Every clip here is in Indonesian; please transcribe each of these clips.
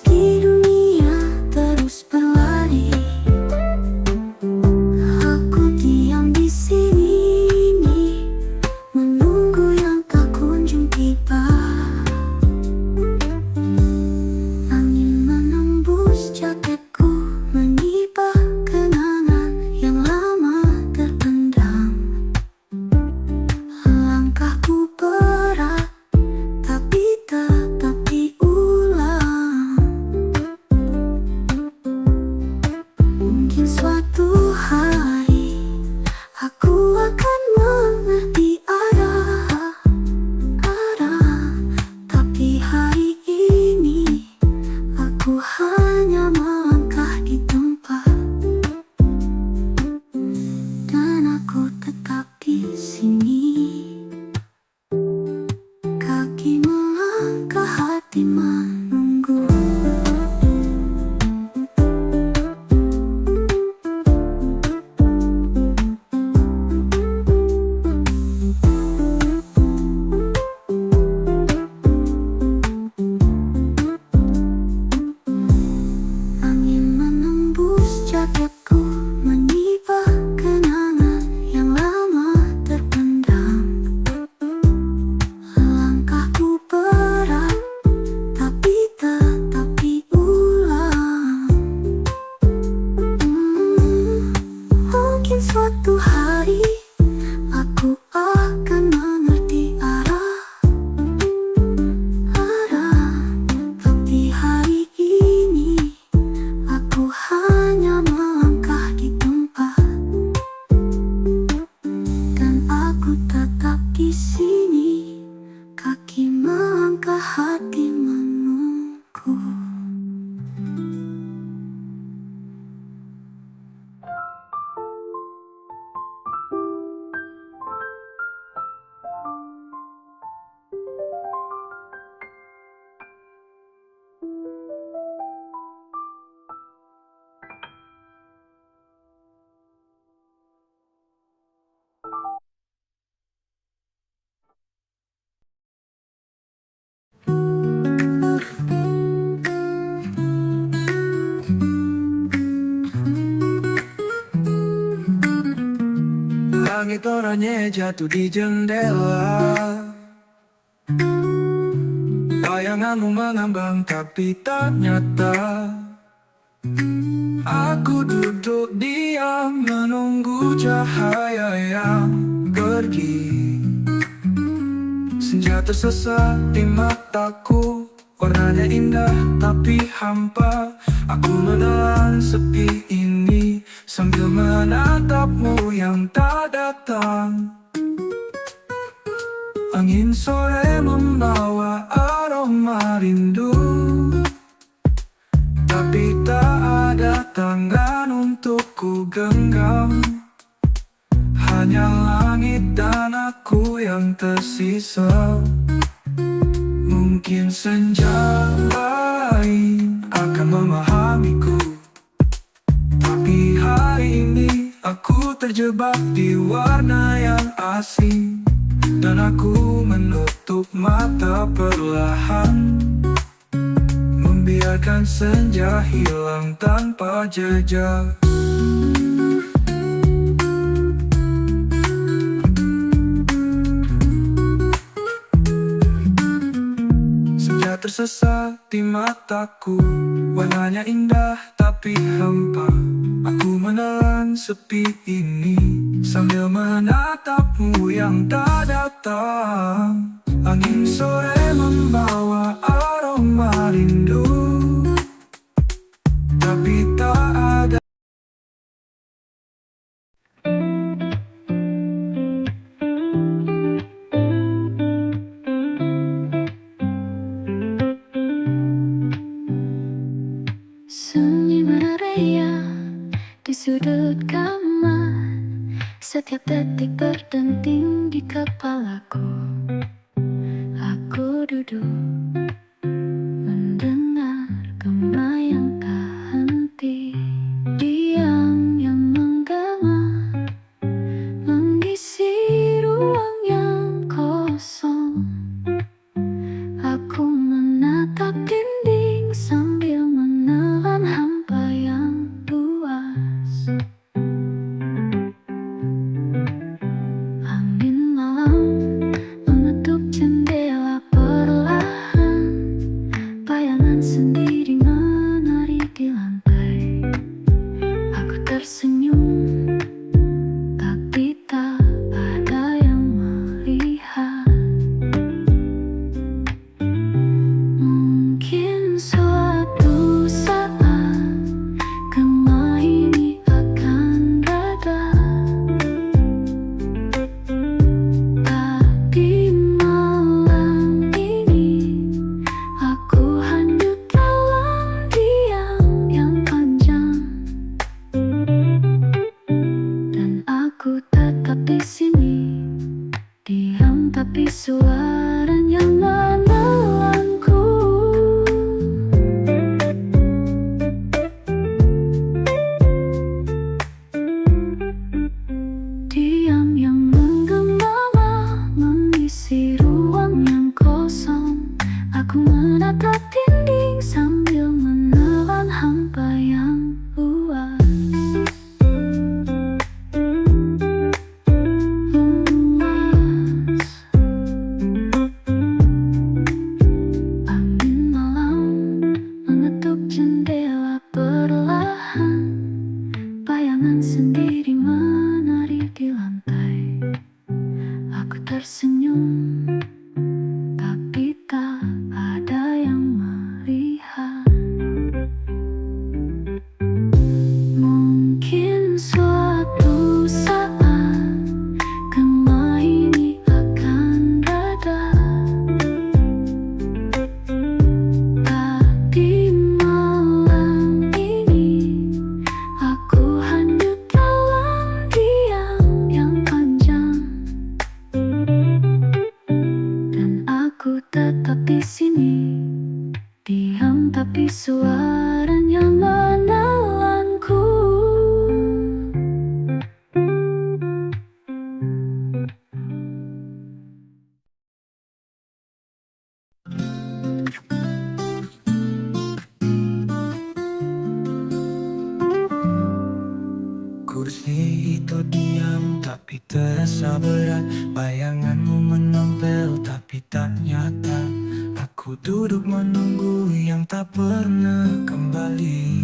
Meski dunia terus berlari, aku diam di sini, menunggu yang tak kunjung tiba. Angin menembus jaketku, menyibak kenangan yang lama terpendam. Langkahku berat, tapi tetap diulang. Mungkin suatu hari aku akan mengerti arah, tapi hari ini aku hanya melangkah di tempat, dan aku tetap di sini. Kaki melangkah, hati menunggu. Angin menembus jaketku, menyibak kenangan yang lama terpendam. Langkahku berat, tapi tetap diulang. Mungkin suatu hari aku akan mengerti arah, tapi hari ini aku hanya melangkah di tempat, dan aku tetap di sini. Kaki melangkah, hati menunggu. Langit oranye jatuh di jendela, bayanganmu mengambang tapi tak nyata. Aku duduk diam menunggu cahaya yang pergi. Senja tersesat di mataku, warnanya indah tapi hampa. Aku menelan sepi ini sambil menatapmu yang tak datang. Angin sore membawa aroma rindu, tapi tak ada tangan untuk ku genggam. Hanya langit dan aku yang tersisa. Mungkin senja lain akan memahamiku, tapi hari ini aku terjebak di warna yang asing. Dan aku menutup mata perlahan, membiarkan senja hilang tanpa jejak. Senja tersesat di mataku, warnanya indah tapi hampa. Aku menelan sepi ini sambil menatapmu yang tak datang. Angin sore membawa aroma rindu, tapi tak ada. Sunyi meriang di sudut kamar, setiap detik berdenting di kepalaku. Aku duduk mendengar gema yang tak henti, diam yang menggema mengisi ruang yang kosong. Aku menatap dinding sambil suaranya menelanku. Kursi itu diam tapi terasa berat. Bayanganmu menempel tapi tak nyata. Aku duduk menunggu yang tak pernah kembali.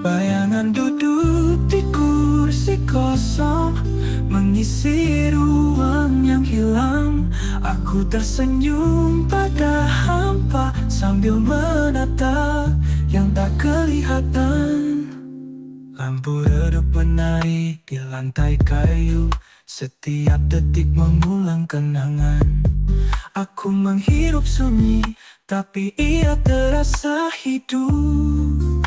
Bayangan duduk di kursi kosong, mengisi ruang yang hilang. Aku tersenyum pada hampa sambil menatap yang tak kelihatan. Lampu redup menari di lantai kayu, setiap detik mengulang kenangan. Aku menghirup sunyi, tapi ia terasa hidup.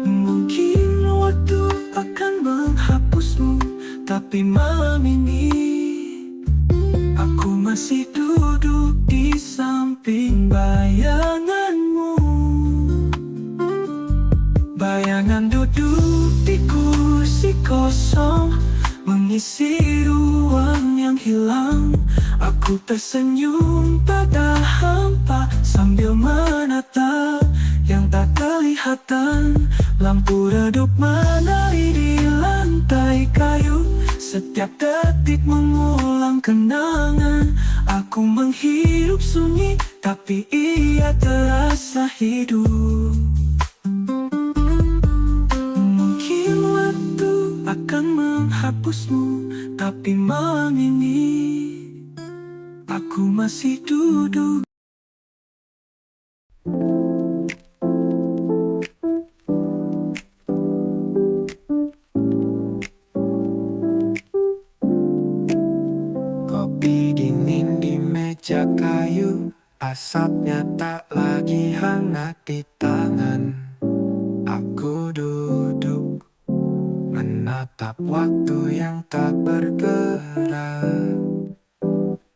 Mungkin waktu akan menghapusmu, tapi malam ini aku masih duduk di samping bayanganmu. Bayangan duduk di kursi kosong, mengisi ruang yang hilang. Aku tersenyum pada hampa sambil menatap yang tak kelihatan. Lampu redup menari di lantai kayu, setiap detik mengulang kenangan. Aku menghirup sunyi, tapi ia terasa hidup. Mungkin waktu akan menghapusmu, tapi malam ini aku masih duduk. Kopi dingin di meja kayu, asapnya tak lagi hangat di tangan. Aku duduk menatap waktu yang tak bergerak.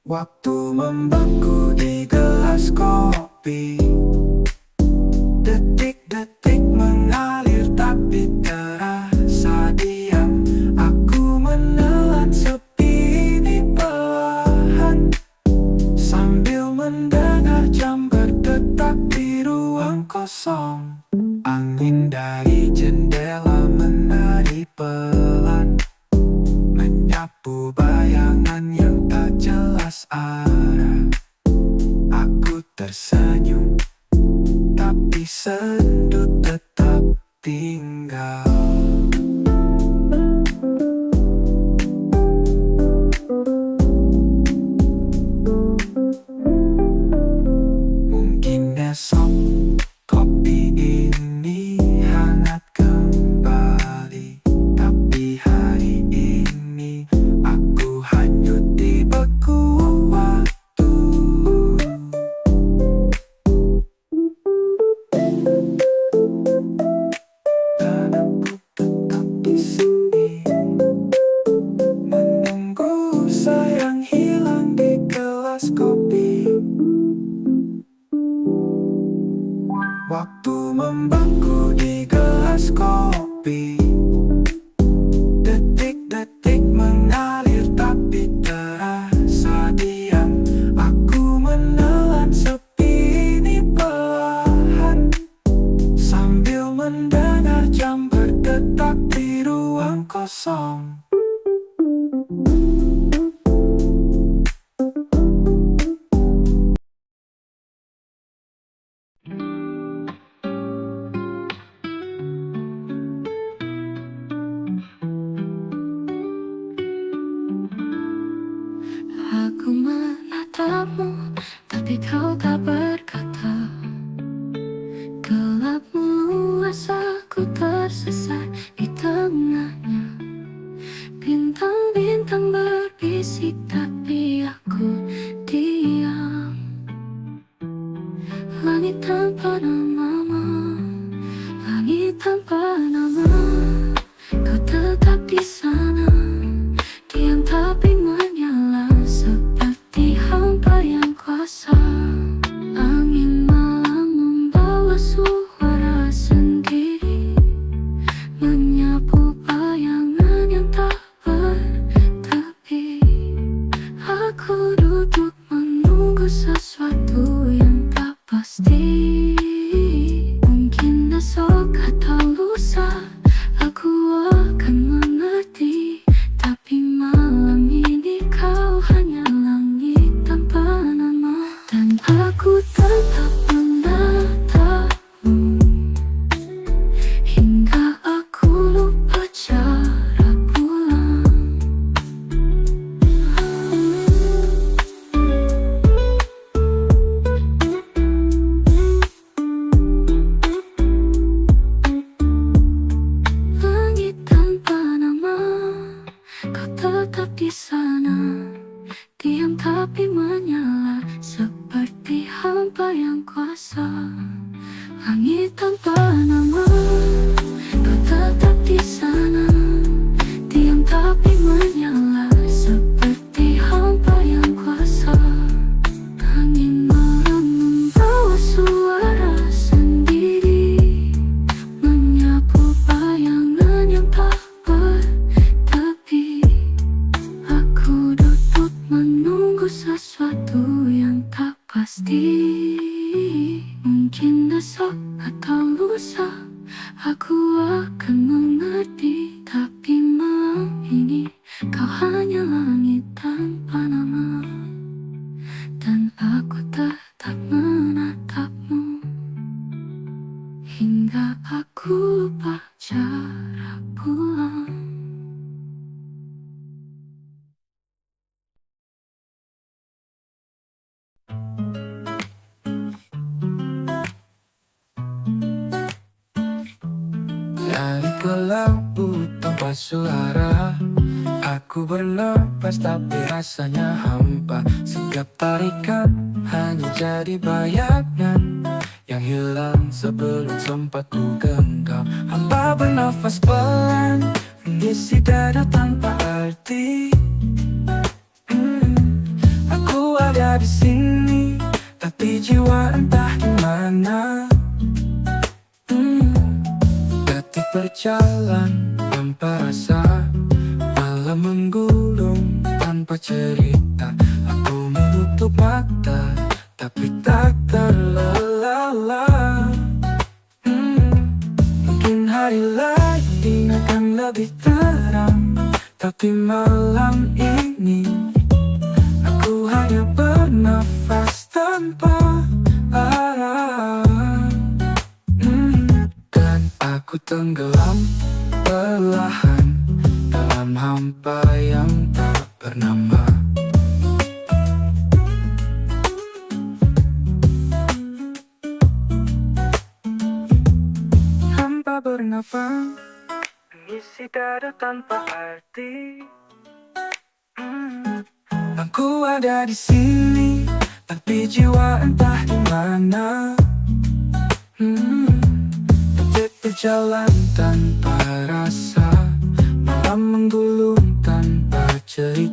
Waktu membeku di gelas kopi, detik-detik mengalir tapi terasa diam. Aku menelan sepi ini perlahan, sambil mendengar jam berdetak di ruang kosong. Angin dari jendela menari pelan, menyapu bayangan yang tak jelas arah. Aku tersenyum, tapi sendu tetap tinggal. Mungkin esok kopi ini hangat kembali, tapi hari ini aku hanyut di beku waktu. Dan aku tetap di sini, menunggu sayang hilang di gelas kopi. Waktu membeku di gelas kopi, detik-detik mengalir tapi terasa diam. Aku menelan sepi ini perlahan, sambil mendengar jam berdetak di ruang kosong. Aku menatapmu, tapi kau tak berkata. Gelapmu luas, aku tersesat di tengahnya. Bintang-bintang berbisik, tapi aku diam. Langit tanpa nama, langit tanpa nama. Kau tetap di sana, diam tapi menyala seperti hampa yang kuasa. Aku tetap menatapmu hingga aku lupa cara pulang. Langit tanpa nama, kau tetap di sana, diam tapi menyala seperti hampa yang kuasa. Langit tanpa nama, kau tetap di sana, diam tapi menyala seperti hampa yang kuasa. Angin malam membawa suara sendiri, menyapu bayangan yang tak bertepi. Aku duduk menunggu sesuatu yang tak pasti. Mungkin besok atau lusa aku akan mengerti. Tapi malam ini kau hanya langit tanpa nama, dan aku tetap menatapmu hingga aku lupa cara pulang. Dari kelabu tanpa suara, aku bernapas tapi rasanya hampa. Setiap tarikan hanya jadi bayangan yang hilang sebelum sempat ku genggam. Hamba bernafas pelan, mengisi dada tanpa arti. Aku ada di sini, tapi jiwa entah di mana. Detik berjalan tanpa rasa, malam menggulung tanpa cerita. Aku menutup mata, tapi tak terlelap. Mungkin hari lain akan lebih terang, tapi malam ini aku hanya bernafas tanpa arah. Dan aku tenggelam perlahan dalam hampa yang tak bernama. Hampa bernafas, mengisi dada tanpa arti. Aku ada di sini, tapi jiwa entah di mana. Detik berjalan tanpa rasa, malam menggulung tanpa cerita.